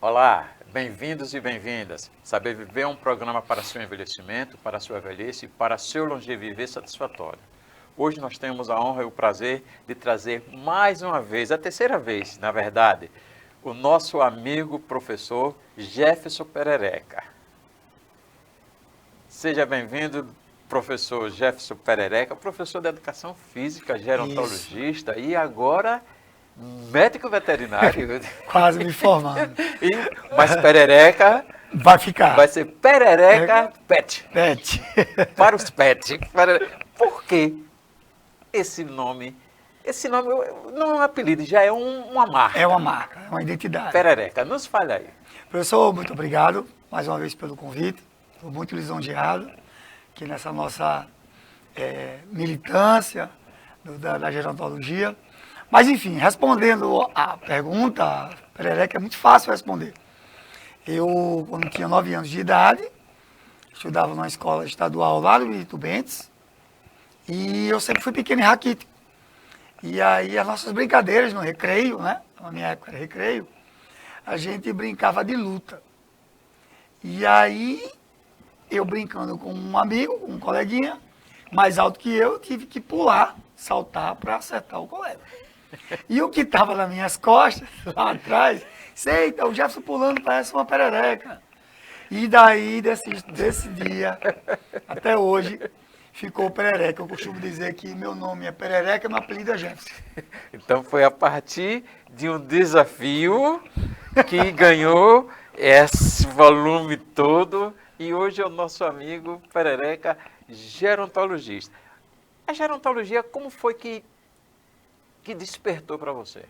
Olá, bem-vindos e bem-vindas. Saber Viver é um programa para seu envelhecimento, para sua velhice e para seu longeviver satisfatório. Hoje nós temos a honra e o prazer de trazer mais uma vez, a terceira vez, na verdade, o nosso amigo professor Jefferson Perereca. Seja bem-vindo, professor Jefferson Perereca, professor de Educação Física, gerontologista e agora médico veterinário. Quase me formando. Mas Perereca Vai ficar. vai ser Perereca Pet. Pet. Para os pets. Por que esse nome? Esse nome não é um apelido, já é uma marca. É uma marca, é uma identidade. Perereca, nos fale aí. Professor, muito obrigado mais uma vez pelo convite. Estou muito lisonjeado aqui nessa nossa militância da gerontologia. Mas, enfim, respondendo a pergunta, Perereca, é muito fácil responder. Eu, quando tinha 9 anos de idade, estudava numa escola estadual lá no Itubenses, e eu sempre fui pequeno e raquítico. E aí, as nossas brincadeiras no recreio, né? Na minha época era recreio, a gente brincava de luta. E aí, eu brincando com um amigo, com um coleguinha, mais alto que eu, tive que pular, saltar para acertar o colega. E o que estava nas minhas costas, lá atrás, eita, o Jefferson pulando parece uma perereca. E daí, desse dia até hoje, ficou Perereca. Eu costumo dizer que meu nome é Perereca, meu apelido é Jefferson. Então foi a partir de um desafio que ganhou esse volume todo e hoje é o nosso amigo Perereca, gerontologista. A gerontologia, como foi que despertou para você?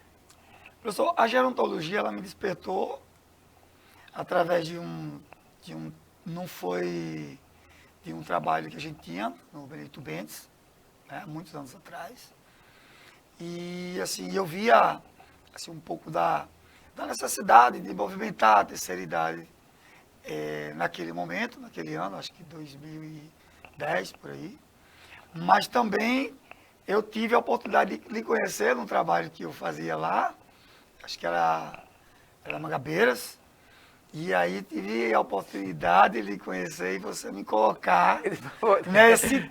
Professor, a gerontologia, ela me despertou através não foi de um trabalho que a gente tinha no Benedito Bentes, né, muitos anos atrás. E, assim, eu via, assim, um pouco da necessidade de movimentar a terceira idade naquele momento, naquele ano, acho que 2010, por aí. Mas também eu tive a oportunidade de lhe conhecer num trabalho que eu fazia lá, acho que era Mangabeiras, e aí tive a oportunidade de lhe conhecer e você me colocar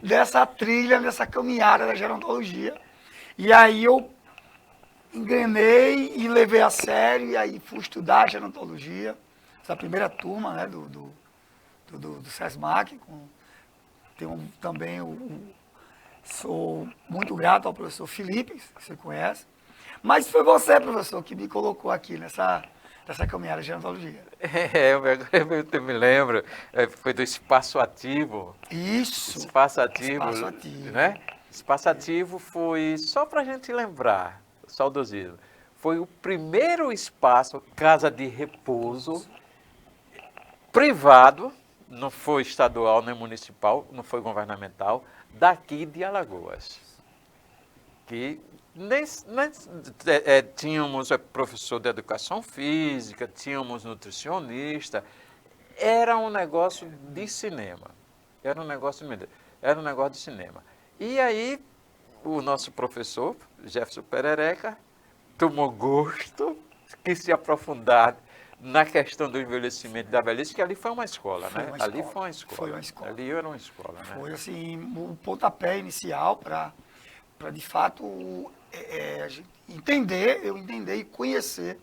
nessa trilha, nessa caminhada da gerontologia. E aí eu engrenei e levei a sério, e aí fui estudar gerontologia, essa primeira turma, né, do SESMAC, tem também sou muito grato ao professor Felipe, que você conhece. Mas foi você, professor, que me colocou aqui nessa caminhada de gerontologia. Eu me lembro, foi do Espaço Ativo. Isso. Espaço Ativo, Espaço Ativo. né? Espaço Ativo foi, só para a gente lembrar, saudosismo, foi o primeiro espaço, casa de repouso, privado, não foi estadual nem municipal, não foi governamental, daqui de Alagoas. Que tínhamos professor de educação física, tínhamos nutricionista, era um negócio de cinema. Era um negócio de cinema. E aí, o nosso professor, Jefferson Perereca, tomou gosto, quis se aprofundar na questão do envelhecimento da velhice, que ali foi uma escola, né? Ali foi uma escola. Foi uma escola. Ali era uma escola, né? Foi, assim, o pontapé inicial para de fato, eu entender e conhecer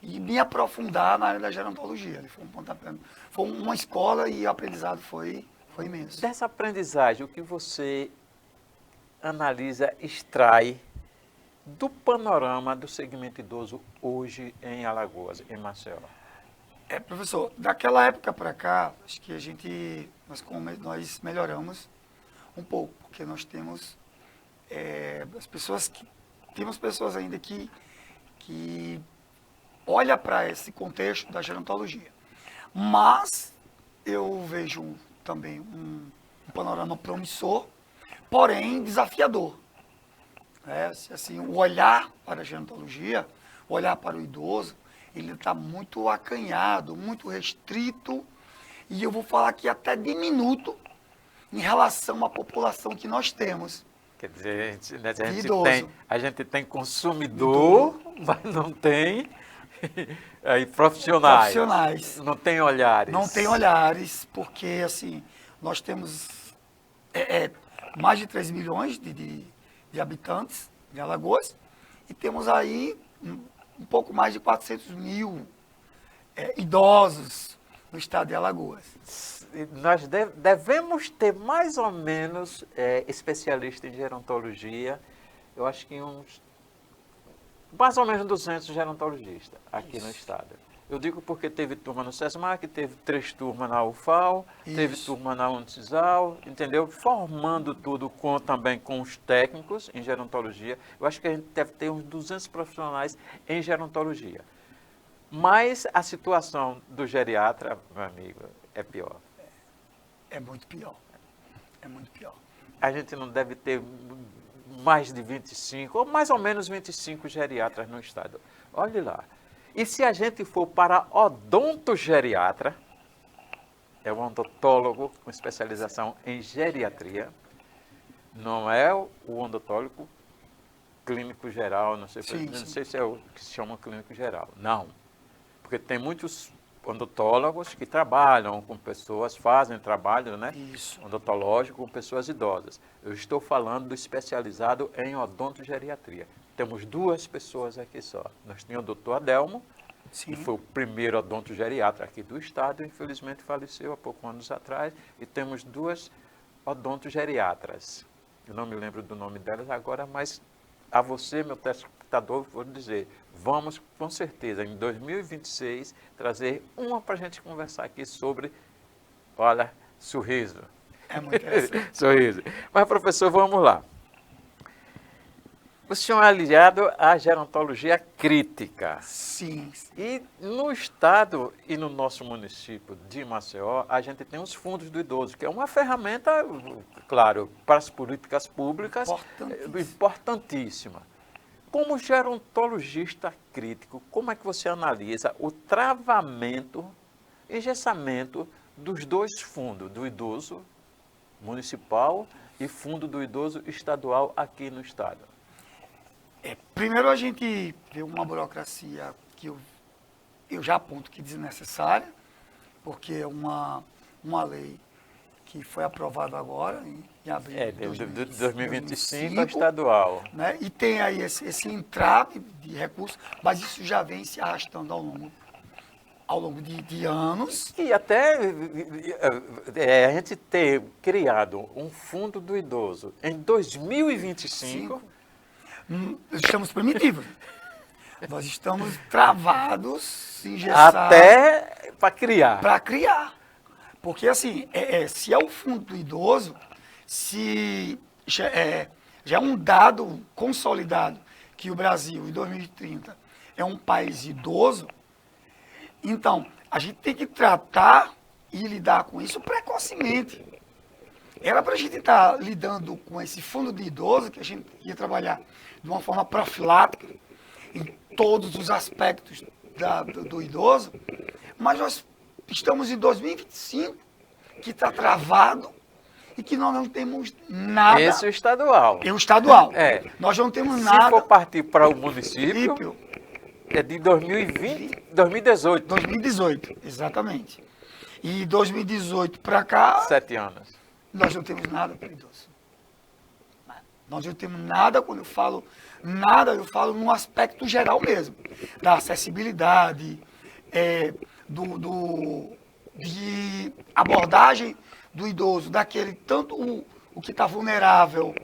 e me aprofundar na área da gerontologia. Ele foi um pontapé, foi uma escola e o aprendizado foi imenso. Dessa aprendizagem, o que você analisa, extrai do panorama do segmento idoso hoje em Alagoas, em Maceió? Professor, daquela época para cá, acho que nós melhoramos um pouco, porque nós temos temos pessoas ainda que olham para esse contexto da gerontologia. Mas eu vejo também um panorama promissor, porém desafiador. Assim, o olhar para a gerontologia, o olhar para o idoso, ele está muito acanhado, muito restrito, e eu vou falar aqui até diminuto em relação à população que nós temos. Quer dizer, a gente Idoso. tem consumidor, mas não tem aí, profissionais. Profissionais. Não tem olhares. Não tem olhares, porque assim, nós temos mais de 3 milhões de habitantes de Alagoas e temos aí um pouco mais de 400 mil idosos no estado de Alagoas. Nós devemos ter mais ou menos especialistas em gerontologia, eu acho que mais ou menos 200 gerontologistas aqui no estado. Eu digo porque teve turma no SESMAC, teve 3 turmas na UFAL, teve turma na Unicisal, entendeu? Formando tudo também com os técnicos em gerontologia. Eu acho que a gente deve ter uns 200 profissionais em gerontologia. Mas a situação do geriatra, meu amigo, é pior. É muito pior. É muito pior. A gente não deve ter mais de 25, ou mais ou menos 25 geriatras no estado. Olhe lá. E se a gente for para odontogeriatra, é um odontólogo com especialização em geriatria, não é o odontólogo clínico geral, não sei se é o que se chama clínico geral, não. Porque tem muitos odontólogos que trabalham com pessoas, fazem trabalho, né? Odontológico com pessoas idosas. Eu estou falando do especializado em odontogeriatria. Temos 2 pessoas aqui só. Nós tínhamos o doutor Adelmo, que foi o primeiro odontogeriatra aqui do estado, infelizmente faleceu há poucos anos atrás, e temos 2 odontogeriatras. Eu não me lembro do nome delas agora, mas a você, meu telespectador, vou dizer, vamos com certeza em 2026 trazer uma para a gente conversar aqui sobre, olha, sorriso. É muito interessante. Sorriso. Mas, professor, vamos lá. O senhor é aliado à gerontologia crítica. Sim. E no estado e no nosso município de Maceió, a gente tem os fundos do idoso, que é uma ferramenta, claro, para as políticas públicas importantíssima. Como gerontologista crítico, como é que você analisa o travamento, engessamento dos 2 fundos, do idoso municipal e fundo do idoso estadual aqui no estado? Primeiro a gente vê uma burocracia que eu já aponto que desnecessária, porque é uma lei que foi aprovada agora, em abril de 2025 a estadual. Né? E tem aí esse entrave de recursos, mas isso já vem se arrastando ao longo de anos. E até a gente ter criado um fundo do idoso em 2025... Estamos primitivos. Nós estamos travados, engessados. Até para criar. Para criar. Porque, assim, se é o fundo do idoso, se já é um dado consolidado que o Brasil, em 2030, é um país idoso, então, a gente tem que tratar e lidar com isso precocemente. Era para a gente estar lidando com esse fundo de idoso, que a gente ia trabalhar de uma forma profilática, em todos os aspectos do idoso, mas nós estamos em 2025, que está travado e que nós não temos nada. Esse é o estadual. É o estadual. Nós não temos nada. Se for partir para o município, é de 2018. 2018, exatamente. E 2018 para cá... 7 anos. Nós não temos nada para o idoso. Nós não temos nada, quando eu falo nada, eu falo num aspecto geral mesmo. Da acessibilidade, de abordagem do idoso, daquele, tanto o que está vulnerável,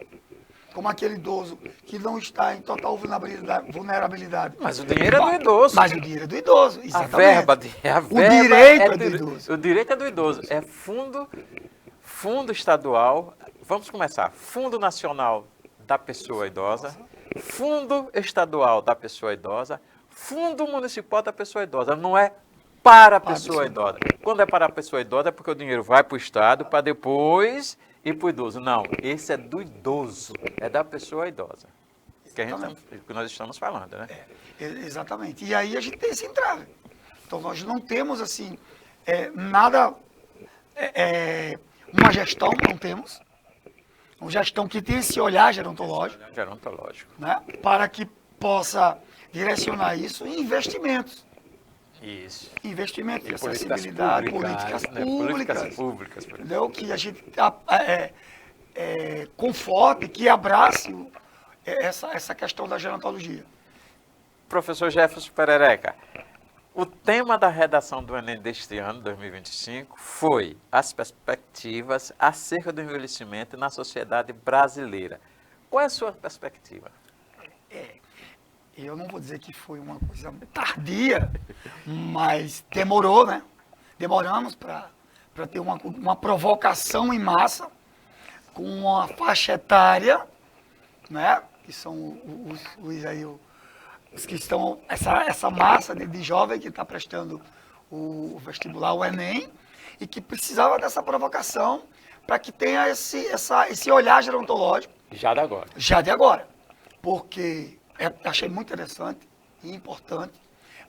como aquele idoso que não está em total vulnerabilidade. Mas o dinheiro é do idoso. Mas o dinheiro é do idoso, exatamente. O direito é do idoso. O direito é do idoso. É fundo estadual, vamos começar, Fundo Nacional da Pessoa Idosa, Fundo Estadual da Pessoa Idosa, Fundo Municipal da Pessoa Idosa, não é para a pessoa idosa. Quando é para a pessoa idosa é porque o dinheiro vai para o Estado para depois ir para o idoso. Não, esse é do idoso, é da pessoa idosa, que nós estamos falando, né? Exatamente, e aí a gente tem esse entrave. Então nós não temos assim, nada... Uma gestão, não temos. Uma gestão que tem esse olhar gerontológico. Gerontológico. Né? Para que possa direcionar isso em investimentos. Isso. Investimento de E políticas acessibilidade, públicas, políticas né? públicas, Políticas públicas. entendeu? Que a gente conforte, que abrace essa questão da gerontologia. Professor Jefferson Perereca, o tema da redação do Enem deste ano, 2025, foi as perspectivas acerca do envelhecimento na sociedade brasileira. Qual é a sua perspectiva? Eu não vou dizer que foi uma coisa tardia, mas demorou, né? Demoramos para ter uma provocação em massa com uma faixa etária, né? Que são os que estão, essa massa de jovem que está prestando o vestibular, o Enem, e que precisava dessa provocação para que tenha esse olhar gerontológico. Já de agora. Já de agora. Porque achei muito interessante e importante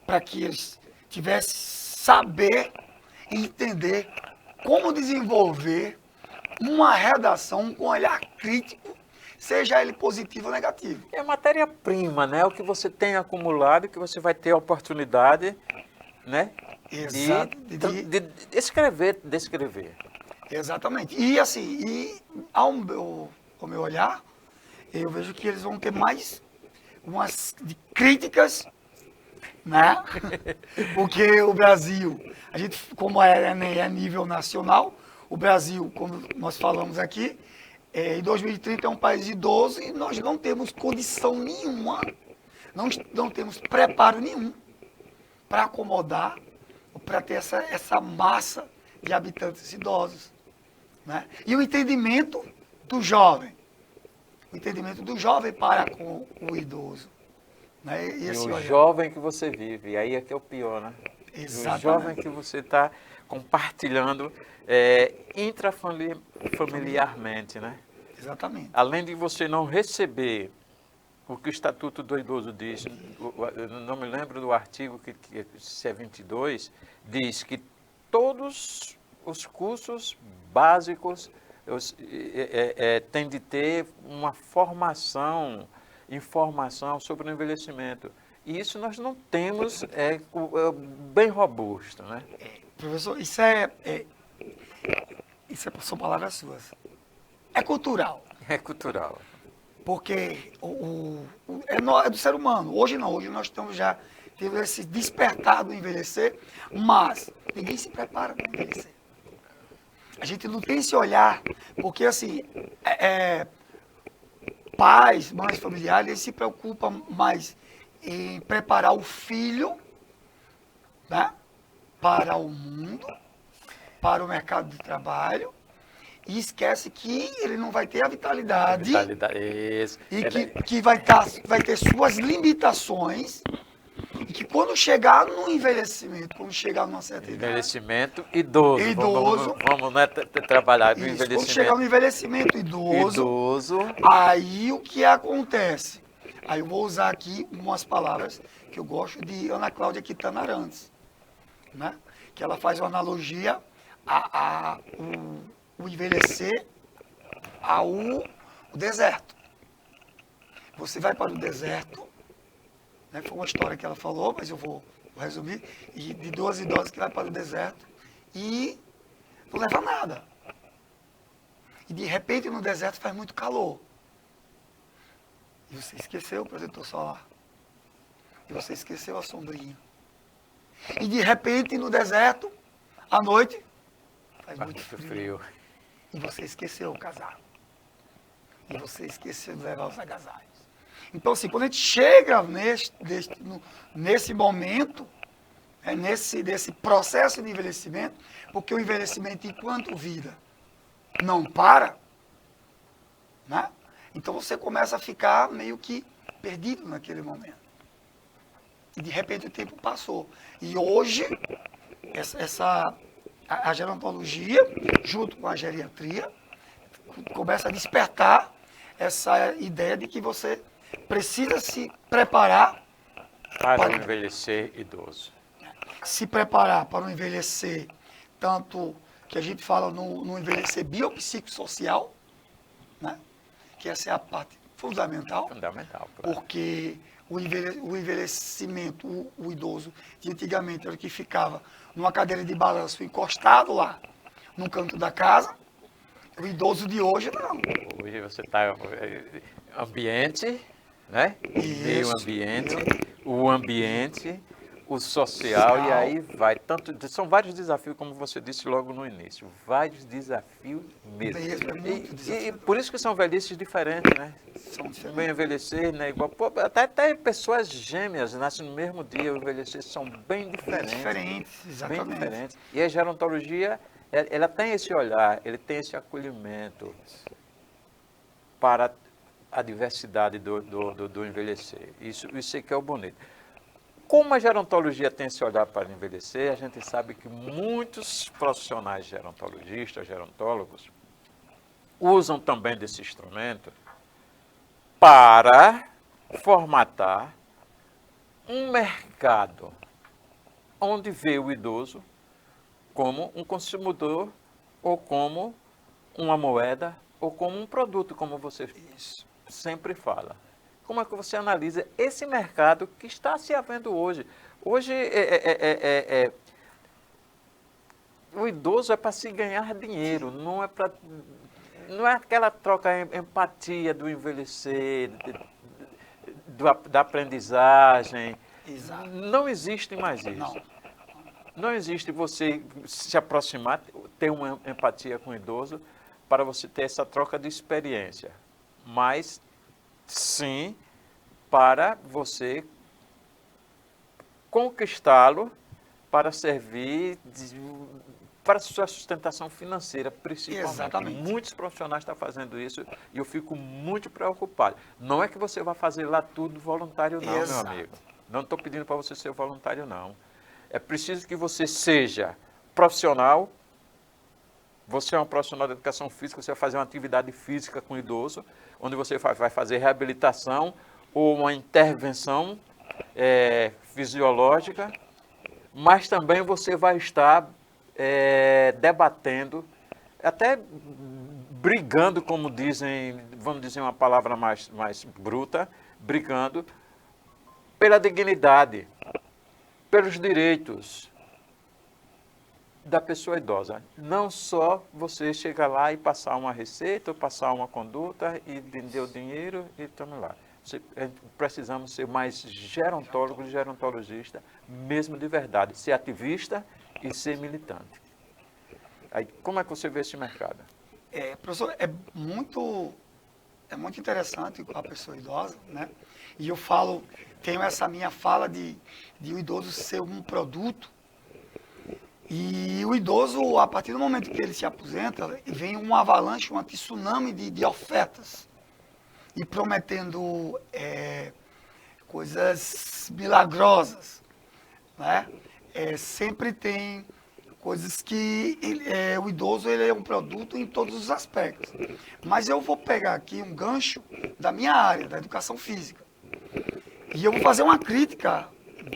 para que eles tivessem saber e entender como desenvolver uma redação com olhar crítico, seja ele positivo ou negativo. É matéria-prima, né? O que você tem acumulado, que você vai ter a oportunidade, né? Exato. De descrever. Exatamente. E assim, ao meu olhar, eu vejo que eles vão ter mais umas críticas, né? Porque o Brasil, a gente, como é nível nacional, o Brasil, como nós falamos aqui, em 2030 é um país idoso e nós não temos condição nenhuma, não temos preparo nenhum para acomodar, para ter essa massa de habitantes idosos. Né? E o entendimento do jovem para com o idoso. Né? E o jovem que você vive, aí é que é o pior, né? Exatamente. O jovem que você está compartilhando intrafamiliarmente, né? Exatamente. Além de você não receber o que o Estatuto do Idoso diz, eu não me lembro do artigo, se é 22, diz que todos os cursos básicos têm de ter uma informação sobre o envelhecimento. E isso nós não temos bem robusto, né? Professor, são palavras suas. É cultural. É cultural. Porque é do ser humano. Hoje não, hoje nós estamos já tendo esse despertar do envelhecer, mas ninguém se prepara para envelhecer. A gente não tem esse olhar, porque assim, pais, mães, familiares, eles se preocupam mais em preparar o filho, né, para o mundo, para o mercado de trabalho, e esquece que ele não vai ter a vitalidade, Isso. E que vai ter suas limitações, e que quando chegar no envelhecimento, quando chegar numa certa idade... Envelhecimento idoso. Vamos né, trabalhar no envelhecimento. Quando chegar no envelhecimento idoso, aí o que acontece? Aí eu vou usar aqui umas palavras que eu gosto de Ana Cláudia Quintana Arantes, né? Que ela faz uma analogia o envelhecer ao deserto. Você vai para o deserto, né? Foi uma história que ela falou, mas eu vou resumir, de duas idosas que vai para o deserto e não leva nada. E de repente no deserto faz muito calor. E você esqueceu o protetor solar. E você esqueceu a sombrinha. E de repente no deserto, à noite, faz muito frio. E você esqueceu o casaco. E você esqueceu de levar os agasalhos. Então, assim, quando a gente chega nesse momento, nesse processo de envelhecimento, porque o envelhecimento, enquanto vida, não para, né? Então você começa a ficar meio que perdido naquele momento. E de repente o tempo passou. E hoje, a gerontologia, junto com a geriatria, começa a despertar essa ideia de que você precisa se preparar para o envelhecer idoso. Se preparar para o envelhecer, tanto que a gente fala no envelhecer biopsicossocial, né? Que essa é a parte fundamental. Fundamental. Porque o envelhecimento, o idoso de antigamente era o que ficava numa cadeira de balanço encostado lá, no canto da casa. O idoso de hoje, não. Hoje você está ambiente, né? O meio Isso, ambiente, o ambiente, o social, e aí vai. São vários desafios, como você disse logo no início. Vários desafios mesmo. Mesmo, é muito E desafiador. por isso que são velhices diferentes, né? São Bem diferentes. envelhecer, né? Igual, pô, até pessoas gêmeas nascem no mesmo dia, o envelhecer são bem diferentes. Diferentes, Bem exatamente. diferentes. E a gerontologia, ela tem esse olhar, ele tem esse acolhimento para a diversidade do envelhecer. Isso é que é o bonito. Como a gerontologia tem esse olhar para envelhecer, a gente sabe que muitos profissionais gerontologistas, gerontólogos, usam também desse instrumento para formatar um mercado onde vê o idoso como um consumidor ou como uma moeda ou como um produto, como você sempre fala. Como é que você analisa esse mercado que está se havendo hoje? Hoje, o idoso é para se ganhar dinheiro, não é aquela troca empatia do envelhecer, da aprendizagem. Exato. Não existe mais isso. Não. Não existe você se aproximar, ter uma empatia com o idoso para você ter essa troca de experiência. Mas, sim, para você conquistá-lo para servir para a sua sustentação financeira, principalmente. Exatamente. Muitos profissionais estão fazendo isso e eu fico muito preocupado. Não é que você vai fazer lá tudo voluntário não, Exato. meu amigo. Não estou pedindo para você ser voluntário, não. É preciso que você seja profissional. Você é um profissional de educação física, você vai fazer uma atividade física com o idoso, onde você vai fazer reabilitação ou uma intervenção fisiológica, mas também você vai estar debatendo, até brigando, como dizem, vamos dizer uma palavra mais bruta, brigando pela dignidade, pelos direitos da pessoa idosa. Não só você chegar lá e passar uma receita, ou passar uma conduta e vender o dinheiro e estamos lá. Precisamos ser mais gerontólogos e gerontologistas, mesmo de verdade, ser ativista e ser militante. Aí, como é que você vê esse mercado? Professor, é muito interessante com a pessoa idosa, né? E eu tenho essa minha fala de o idoso ser um produto. E o idoso, a partir do momento que ele se aposenta, vem um avalanche, um tsunami de ofertas. E prometendo coisas milagrosas, né? Sempre tem coisas que o idoso ele é um produto em todos os aspectos. Mas eu vou pegar aqui um gancho da minha área, da educação física. E eu vou fazer uma crítica,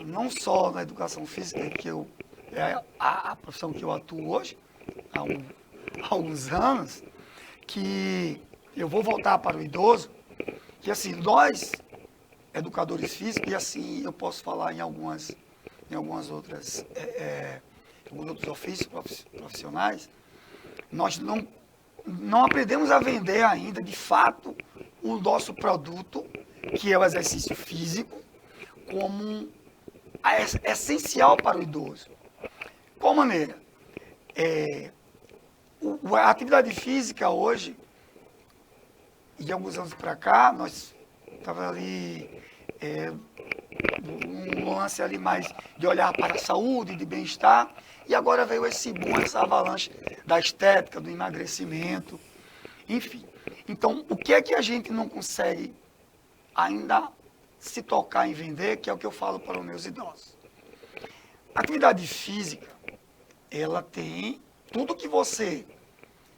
não só na educação física, que é a profissão que eu atuo hoje, há alguns anos, que eu vou voltar para o idoso, que assim, nós, educadores físicos, e assim eu posso falar em alguns outros ofícios profissionais, nós não aprendemos a vender ainda, de fato, o nosso produto, que é o exercício físico, como essencial para o idoso. Qual maneira? A atividade física hoje, de alguns anos para cá, nós estávamos ali um lance ali mais de olhar para a saúde, de bem-estar, e agora veio esse boom, essa avalanche da estética, do emagrecimento, enfim. Então, o que é que a gente não consegue ainda se tocar em vender, que é o que eu falo para os meus idosos? A atividade física, ela tem tudo que você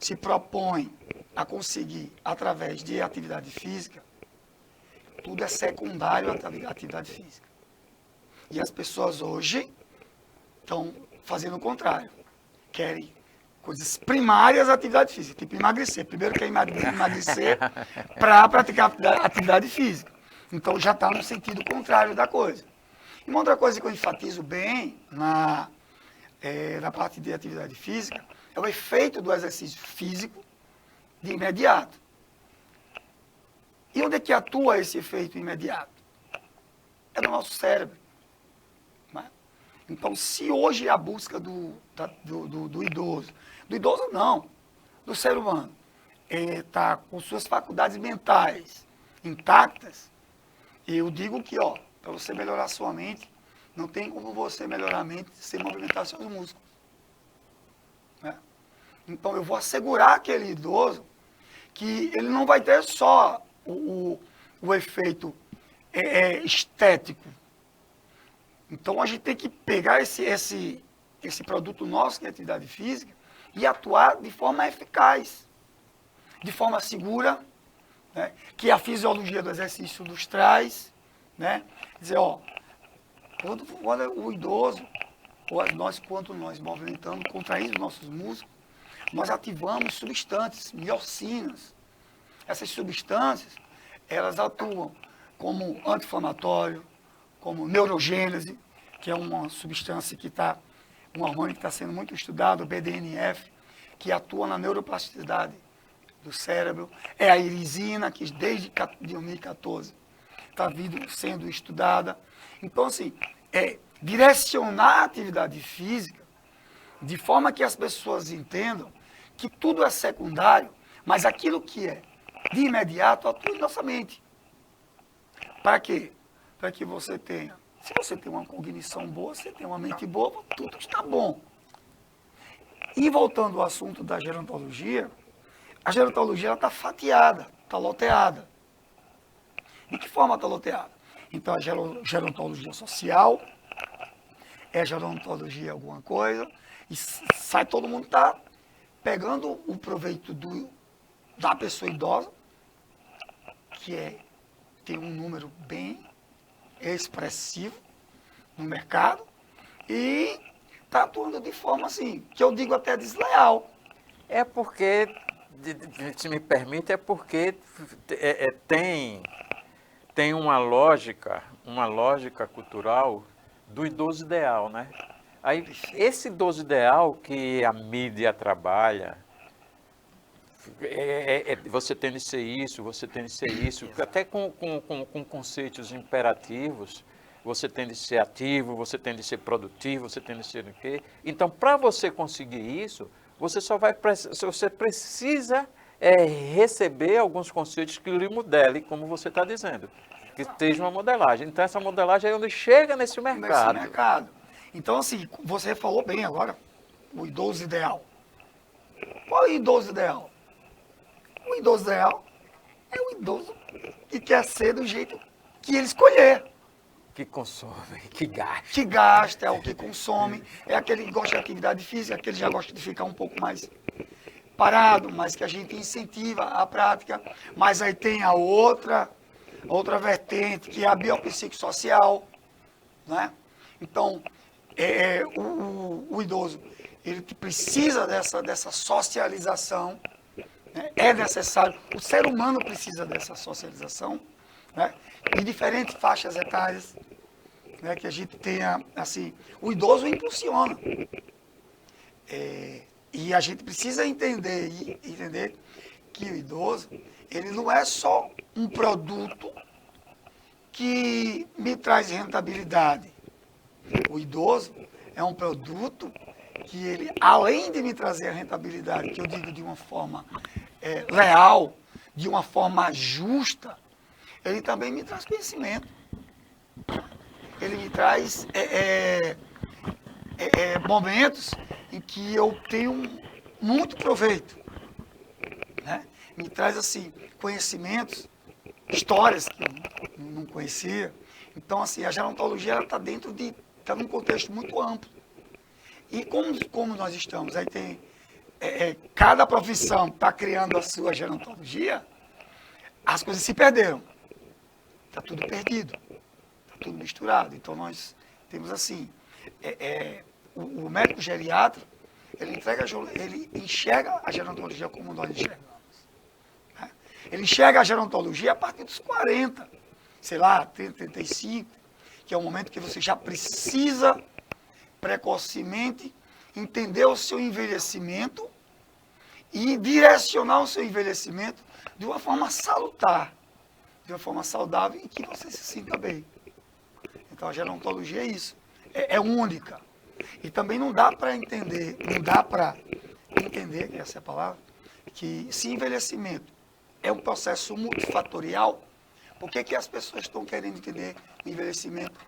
se propõe a conseguir através de atividade física, tudo é secundário à atividade física. E as pessoas hoje estão fazendo o contrário. Querem coisas primárias à atividade física, tipo emagrecer. Primeiro quer emagrecer para praticar atividade física. Então já está no sentido contrário da coisa. E uma outra coisa que eu enfatizo bem na parte de atividade física é o efeito do exercício físico de imediato. E onde é que atua esse efeito imediato? É no nosso cérebro. Né? Então, se hoje a busca do idoso não, do ser humano, está com suas faculdades mentais intactas, eu digo que, para você melhorar sua mente, não tem como você melhorar a mente sem movimentar seus músculos. Né? Então, eu vou assegurar aquele idoso que ele não vai ter só o efeito estético. Então, a gente tem que pegar esse produto nosso, que é a atividade física, e atuar de forma eficaz, de forma segura, né? Que a fisiologia do exercício nos traz. Né? Dizer, quando o idoso, quando nós movimentamos, contraímos nossos músculos, nós ativamos substâncias, miocinas. Essas substâncias, elas atuam como anti-inflamatório, como neurogênese, que é uma substância um hormônio que está sendo muito estudado, o BDNF, que atua na neuroplasticidade do cérebro. É a irisina, que desde 2014 está sendo estudada. Então, assim, direcionar a atividade física de forma que as pessoas entendam que tudo é secundário, mas aquilo que é de imediato atua em nossa mente. Para quê? Para que você tenha, se você tem uma cognição boa, você tem uma mente boa, tudo está bom. E voltando ao assunto da gerontologia, a gerontologia está fatiada, está loteada. De que forma está loteada? Então, a gerontologia social, gerontologia alguma coisa, e sai todo mundo está pegando o proveito da pessoa idosa, que tem um número bem expressivo no mercado, e está atuando de forma assim, que eu digo até desleal. É porque, se me permite, é porque tem uma lógica cultural do idoso ideal, né? Aí, esse idoso ideal que a mídia trabalha, você tem de ser isso, você tem de ser isso, até com conceitos imperativos, você tem de ser ativo, você tem de ser produtivo, você tem de ser o quê? Então, para você conseguir isso, você precisa receber alguns conceitos que lhe modelem, como você está dizendo, que esteja uma modelagem. Então, essa modelagem é onde chega nesse mercado. Então, assim, você falou bem agora, o idoso ideal. Qual é o idoso ideal? O idoso ideal é o idoso que quer ser do jeito que ele escolher. Que consome, que gasta. Que gasta, é o que consome, é aquele que gosta de atividade física, aquele que já gosta de ficar um pouco mais parado, mas que a gente incentiva a prática. Mas aí tem a outra vertente, que é a biopsicossocial, né? Então, o idoso, ele precisa dessa socialização, né? É necessário, o ser humano precisa dessa socialização, né? De diferentes faixas etárias, né? Que a gente tenha, assim, o idoso impulsiona. E a gente precisa entender que o idoso, ele não é só um produto que me traz rentabilidade. O idoso é um produto que ele, além de me trazer a rentabilidade, que eu digo de uma forma leal, de uma forma justa, ele também me traz conhecimento. Ele me traz momentos em que eu tenho muito proveito. Né? Me traz, assim, conhecimentos, histórias que eu não conhecia. Então, assim, a gerontologia está num contexto muito amplo. E como nós estamos, aí tem, cada profissão está criando a sua gerontologia, as coisas se perderam. Está tudo perdido, está tudo misturado. Então, nós temos, assim, o médico geriatra, ele enxerga a gerontologia como nós enxergamos. Né? Ele enxerga a gerontologia a partir dos 40, sei lá, 30, 35, que é o momento que você já precisa precocemente entender o seu envelhecimento e direcionar o seu envelhecimento de uma forma salutar, de uma forma saudável e que você se sinta bem. Então a gerontologia é isso, é única. E também não dá para entender, que essa é a palavra, que se envelhecimento é um processo multifatorial, por que as pessoas estão querendo entender o envelhecimento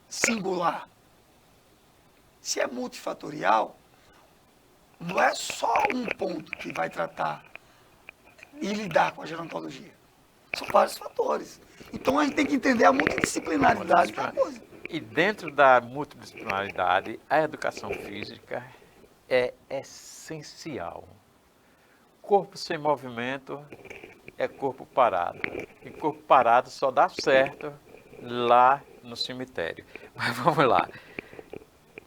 singular? Se é multifatorial, não é só um ponto que vai tratar e lidar com a gerontologia. São vários fatores. Então a gente tem que entender a multidisciplinaridade da coisa. E dentro da multidisciplinaridade, a educação física é essencial. Corpo sem movimento é corpo parado. E corpo parado só dá certo lá no cemitério. Mas vamos lá.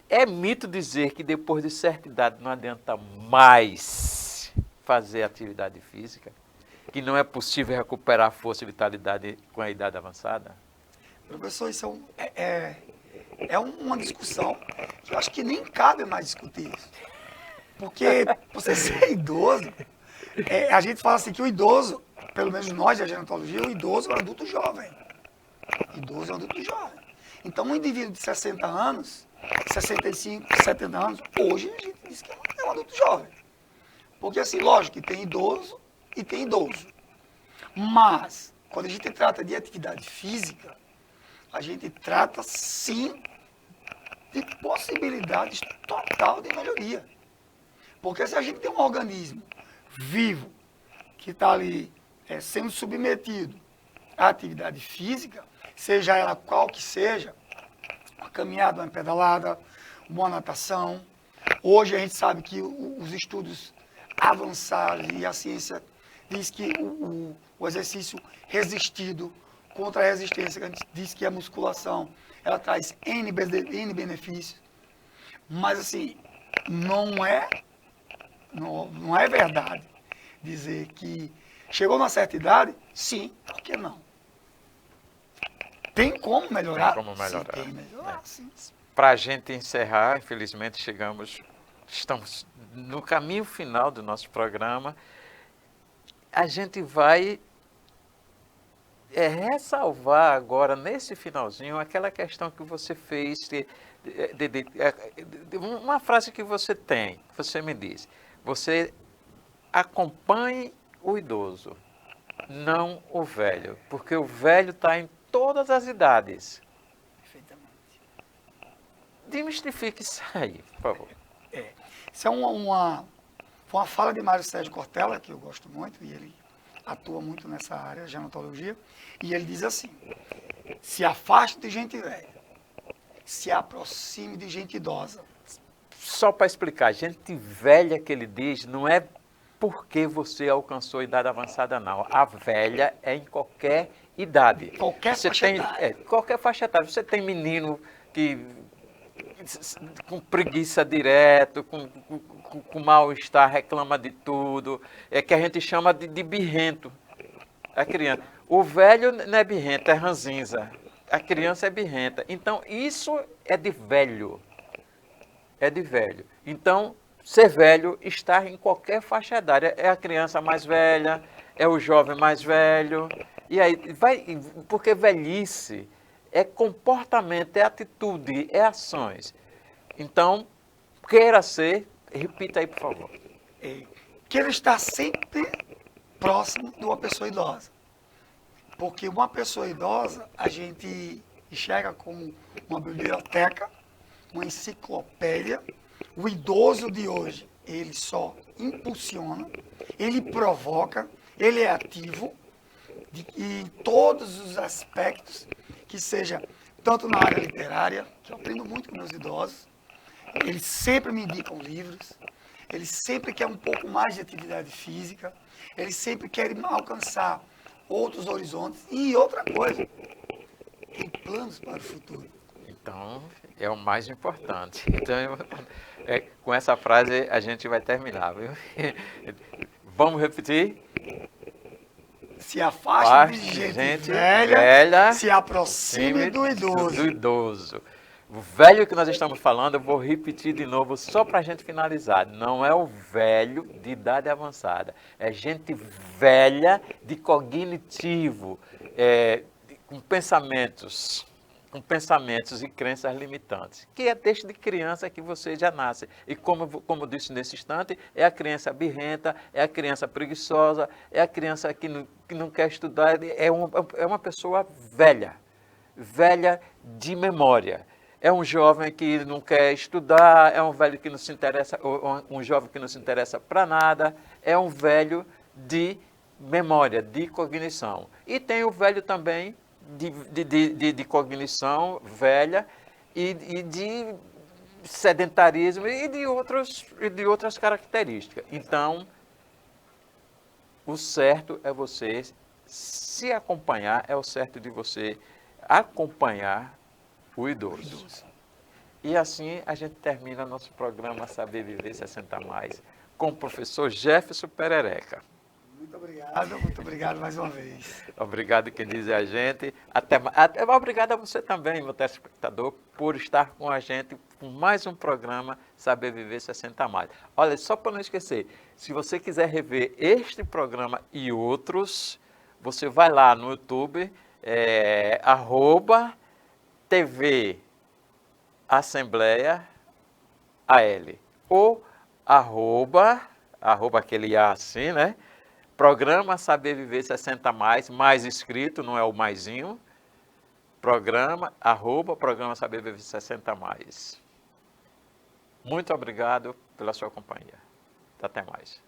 É mito dizer que depois de certa idade não adianta mais fazer atividade física? Que não é possível recuperar força e vitalidade com a idade avançada? Professor, isso é uma discussão que eu acho que nem cabe mais discutir isso. Porque você ser idoso, a gente fala assim que o idoso, pelo menos nós da gerontologia, o idoso é um adulto jovem. Idoso é um adulto jovem. Então, um indivíduo de 60 anos, 65, 70 anos, hoje a gente diz que é um adulto jovem. Porque, assim, lógico que tem idoso e tem idoso. Mas, quando a gente trata de atividade física, a gente trata, sim, de possibilidades total de melhoria. Porque se a gente tem um organismo vivo, que está ali sendo submetido à atividade física, seja ela qual que seja, uma caminhada, uma pedalada, uma natação. Hoje a gente sabe que os estudos avançaram e a ciência diz que o exercício resistido contra a resistência, que a gente diz que a musculação, ela traz N benefícios. Mas assim, não é verdade dizer que chegou numa certa idade, sim, por que não? Tem como melhorar? Tem como melhorar. Sim, tem que melhorar, sim. Para a gente encerrar, infelizmente estamos no caminho final do nosso programa. A gente vai ressalvar agora, nesse finalzinho, aquela questão que você fez, uma frase que você me diz, você acompanhe o idoso, não o velho, porque o velho está em todas as idades. Perfeitamente. Demistifique isso aí, por favor. Isso é uma fala de Mário Sérgio Cortella, que eu gosto muito, e ele atua muito nessa área de gerontologia, e ele diz assim: se afaste de gente velha, se aproxime de gente idosa. Só para explicar, gente velha que ele diz, não é porque você alcançou a idade avançada, não. A velha é em qualquer idade. Qualquer faixa etária. Qualquer faixa etária. Você tem menino que com preguiça direto, com mal-estar, reclama de tudo, que a gente chama de birrento. A criança. O velho não é birrento, é ranzinza. A criança é birrenta. Então, isso é de velho. É de velho. Então, ser velho está em qualquer faixa etária. É a criança mais velha, é o jovem mais velho. E aí, porque velhice é comportamento, é atitude, é ações. Então, queira ser, repita aí, por favor. Queira estar sempre próximo de uma pessoa idosa. Porque uma pessoa idosa, a gente enxerga como uma biblioteca, uma enciclopédia. O idoso de hoje, ele só impulsiona, ele provoca, ele é ativo em todos os aspectos, que seja tanto na área literária, que eu aprendo muito com meus idosos, eles sempre me indicam livros, eles sempre querem um pouco mais de atividade física, eles sempre querem alcançar outros horizontes e outra coisa, tem planos para o futuro. Então, é o mais importante. Então, com essa frase a gente vai terminar, viu? Vamos repetir? se afaste de gente velha, se aproxime do idoso. Do idoso. O velho que nós estamos falando, eu vou repetir de novo só para a gente finalizar. Não é o velho de idade avançada. É gente velha de cognitivo, com pensamentos e crenças limitantes, que é desde de criança que você já nasce. E como disse nesse instante, é a criança birrenta, é a criança preguiçosa, é a criança que não quer estudar, é uma pessoa velha de memória. É um jovem que não quer estudar, é um velho que não se interessa, um jovem que não se interessa para nada, é um velho de memória, de cognição. E tem o velho também de cognição velha e de sedentarismo e de outras características. Então, o certo é você se acompanhar, é o certo de você acompanhar o idoso. E assim a gente termina nosso programa Saber Viver 60 Mais com o professor Jefferson Perereca. Muito obrigado mais uma vez. Obrigado quem diz a gente. Obrigado a você também, meu telespectador, por estar com a gente com mais um programa Saber Viver 60 Mais. Olha, só para não esquecer, se você quiser rever este programa e outros, você vai lá no YouTube, @TV Assembleia AL ou aquele A assim, né? Programa Saber Viver 60 mais escrito, não é o maisinho. Programa Saber Viver 60 Mais. Muito obrigado pela sua companhia. Até mais.